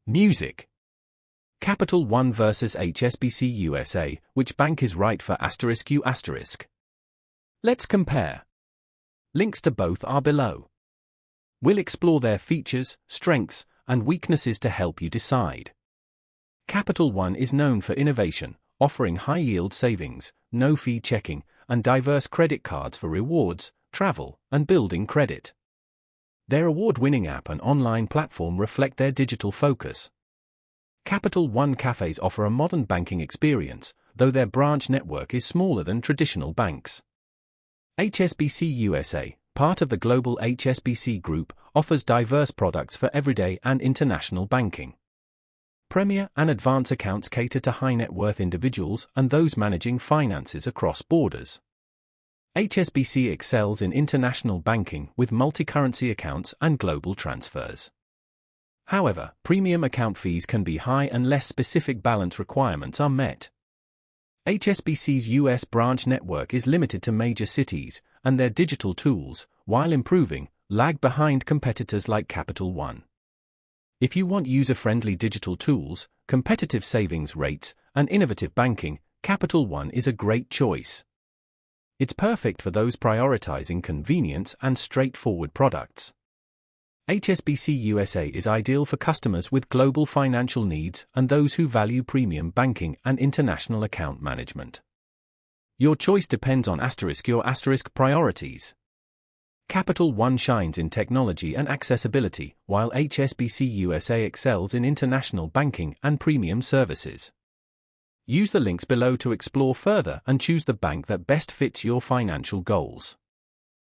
Music. Capital One versus HSBC USA, which bank is right for *U*? Let's compare. Links to both are below. We'll explore their features, strengths, and weaknesses to help you decide. Capital One is known for innovation, offering high-yield savings, no-fee checking, and diverse credit cards for rewards, travel, and building credit. Their award-winning app and online platform reflect their digital focus. Capital One cafes offer a modern banking experience, though their branch network is smaller than traditional banks. HSBC USA, part of the global HSBC Group, offers diverse products for everyday and international banking. Premier and Advance accounts cater to high-net-worth individuals and those managing finances across borders. HSBC excels in international banking with multi-currency accounts and global transfers. However, premium account fees can be high unless specific balance requirements are met. HSBC's US branch network is limited to major cities, and their digital tools, while improving, lag behind competitors like Capital One. If you want user-friendly digital tools, competitive savings rates, and innovative banking, Capital One is a great choice. It's perfect for those prioritizing convenience and straightforward products. HSBC USA is ideal for customers with global financial needs and those who value premium banking and international account management. Your choice depends on *your priorities. Capital One shines in technology and accessibility, while HSBC USA excels in international banking and premium services. Use the links below to explore further and choose the bank that best fits your financial goals.